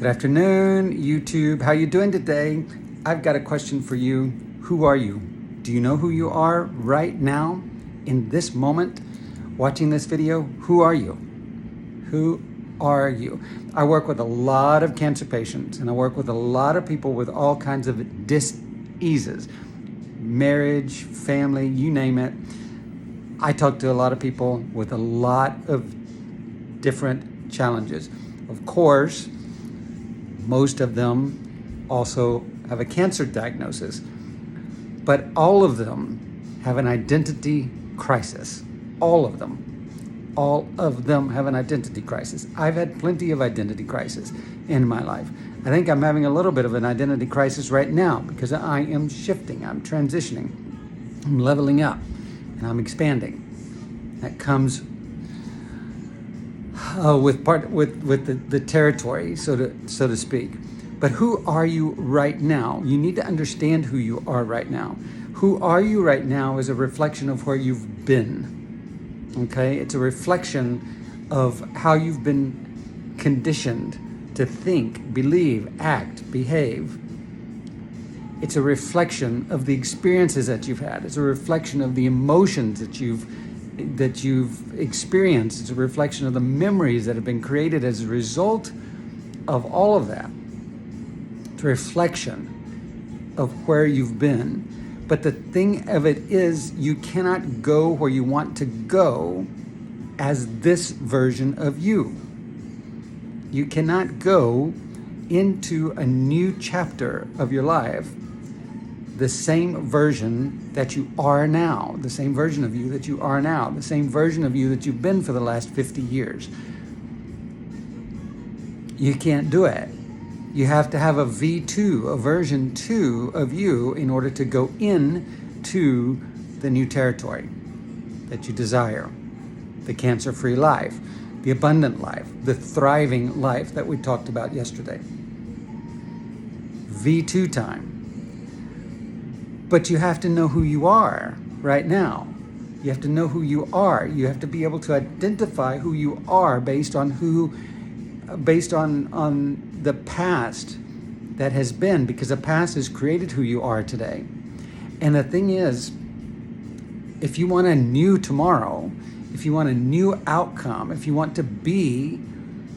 Good afternoon, YouTube. How you doing today? I've got a question for you. Who are you? Do you know who you are right now, in this moment, watching this video? Who are you? Who are you? I work with a lot of cancer patients, and I work with a lot of people with all kinds of diseases, marriage, family, you name it. I talk to a lot of people with a lot of different challenges. Of course, most of them also have a cancer diagnosis, but all of them have an identity crisis. All of them. All of them have an identity crisis. I've had plenty of identity crises in my life. I think I'm having a little bit of an identity crisis right now because I am shifting, I'm transitioning, I'm leveling up, and I'm expanding. That comes with the territory, so to speak. But who are you right now? You need to understand who you are right now. Who are you right now is a reflection of where you've been. Okay? It's a reflection of how you've been conditioned to think, believe, act, behave. It's a reflection of the experiences that you've had. It's a reflection of the emotions that you've experienced. It's a reflection of the memories that have been created as a result of all of that. It's a reflection of where you've been. But the thing of it is, you cannot go where you want to go as this version of you. You cannot go into a new chapter of your life the same version that you are now, the same version of you that you are now, the same version of you that you've been for the last 50 years. You can't do it. You have to have a V2, a version 2 of you in order to go into the new territory that you desire, the cancer-free life, the abundant life, the thriving life that we talked about yesterday. V2 time. But you have to know who you are right now. You have to know who you are. You have to be able to identify who you are based on the past that has been, because the past has created who you are today. And the thing is, if you want a new tomorrow, if you want a new outcome, if you want to be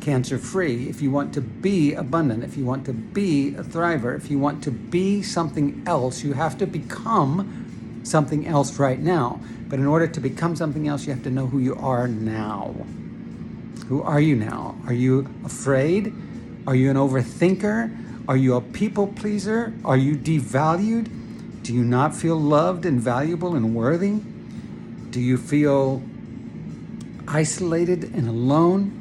cancer-free, if you want to be abundant, if you want to be a thriver, if you want to be something else, you have to become something else right now. But in order to become something else, you have to know who you are now. Who are you now? Are you afraid? Are you an overthinker? Are you a people pleaser? Are you devalued? Do you not feel loved and valuable and worthy? Do you feel isolated and alone?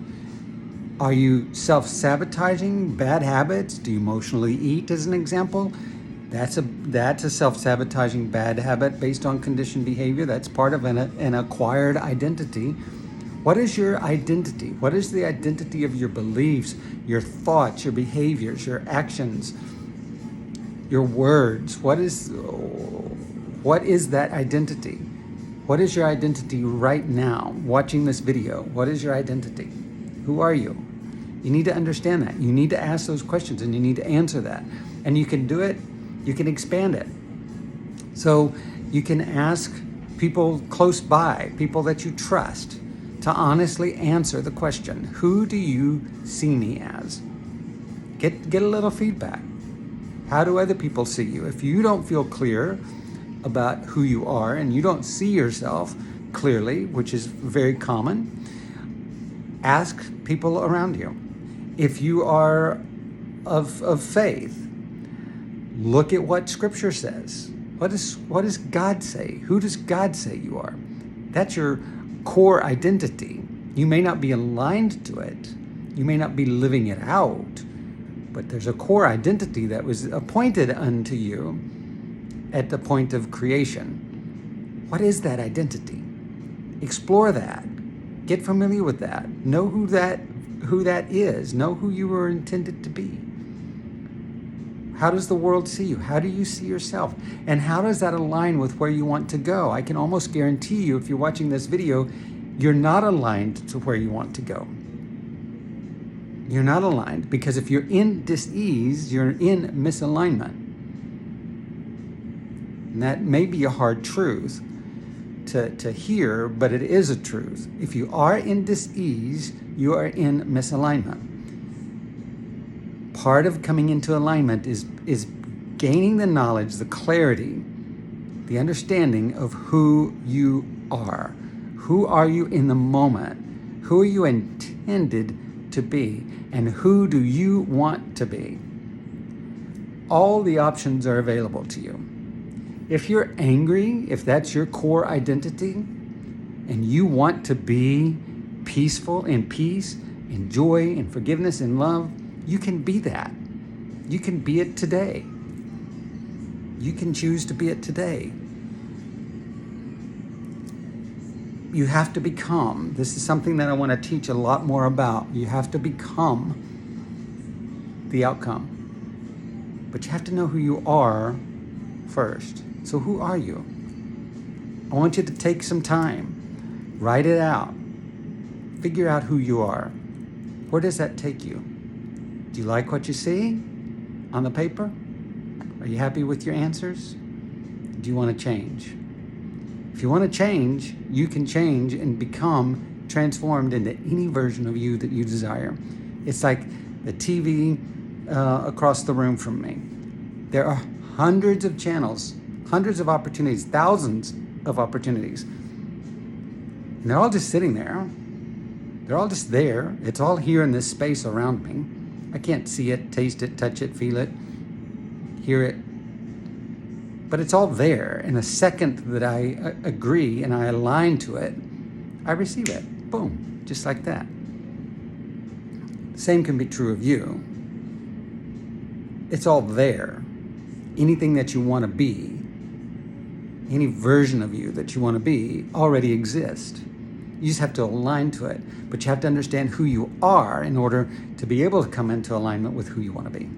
Are you self-sabotaging bad habits? Do you emotionally eat, as an example? That's a self-sabotaging bad habit based on conditioned behavior. That's part of an acquired identity. What is your identity? What is the identity of your beliefs, your thoughts, your behaviors, your actions, your words? What is that identity? What is your identity right now, watching this video? What is your identity? Who are you? You need to understand that. You need to ask those questions, and you need to answer that. And you can do it, you can expand it. So you can ask people close by, people that you trust, to honestly answer the question, who do you see me as? Get a little feedback. How do other people see you? If you don't feel clear about who you are and you don't see yourself clearly, which is very common, ask people around you. If you are of faith, look at what Scripture says. What does God say? Who does God say you are? That's your core identity. You may not be aligned to it. You may not be living it out, but there's a core identity that was appointed unto you at the point of creation. What is that identity? Explore that. Get familiar with that. Know who that is. Know who you were intended to be. How does the world see you? How do you see yourself? And how does that align with where you want to go? I can almost guarantee you, if you're watching this video, you're not aligned to where you want to go. You're not aligned, because if you're in dis-ease, you're in misalignment. And that may be a hard truth to hear, but it is a truth. If you are in dis-ease, you are in misalignment. Part of coming into alignment is gaining the knowledge, the clarity, the understanding of who you are. Who are you in the moment? Who are you intended to be? And who do you want to be? All the options are available to you. If you're angry, if that's your core identity, and you want to be peaceful, in peace, in joy, in forgiveness, in love, you can be that. You can be it today. You can choose to be it today. You have to become, this is something that I want to teach a lot more about. You have to become the outcome. But you have to know who you are first. So who are you? I want you to take some time, write it out, figure out who you are. Where does that take you? Do you like what you see on the paper? Are you happy with your answers? Do you want to change? If you want to change, you can change and become transformed into any version of you that you desire. It's like the TV across the room from me. There are hundreds of channels, hundreds of opportunities, thousands of opportunities. And they're all just sitting there. They're all just there. It's all here in this space around me. I can't see it, taste it, touch it, feel it, hear it. But it's all there. And the second that I agree and I align to it, I receive it. Boom, just like that. The same can be true of you. It's all there. Anything that you want to be, any version of you that you want to be, already exists. You just have to align to it. But you have to understand who you are in order to be able to come into alignment with who you want to be.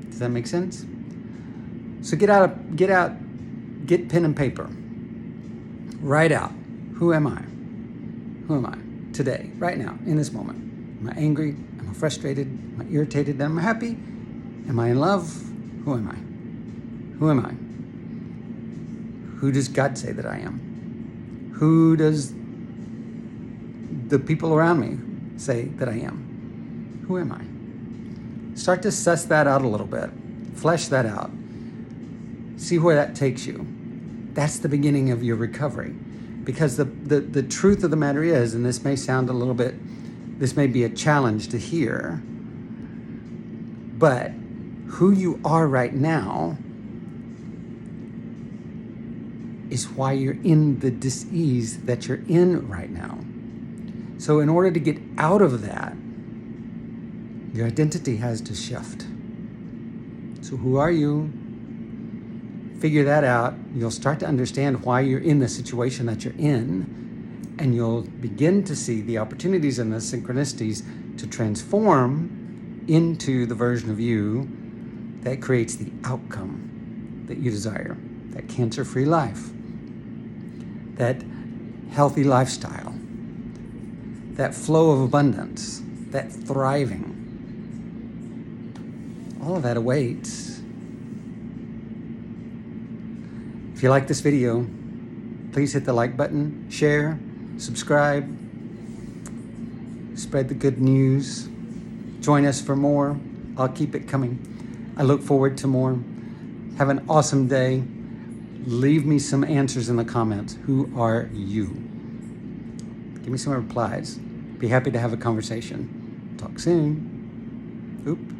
Does that make sense? So get pen and paper. Write out, who am I? Who am I today, right now, in this moment? Am I angry? Am I frustrated? Am I irritated? Am I happy? Am I in love? Who am I? Who am I? Who does God say that I am? Who does the people around me say that I am? Who am I? Start to suss that out a little bit. Flesh that out. See where that takes you. That's the beginning of your recovery. Because the truth of the matter is, and this may sound a little bit, this may be a challenge to hear, but who you are right now is why you're in the dis-ease that you're in right now. So in order to get out of that, your identity has to shift. So who are you? Figure that out. You'll start to understand why you're in the situation that you're in, and you'll begin to see the opportunities and the synchronicities to transform into the version of you that creates the outcome that you desire. That cancer-free life, that healthy lifestyle, that flow of abundance, that thriving. All of that awaits. If you like this video, please hit the like button, share, subscribe, spread the good news. Join us for more. I'll keep it coming. I look forward to more. Have an awesome day. Leave me some answers in the comments. Who are you? Give me some replies. Be happy to have a conversation. Talk soon. Oop.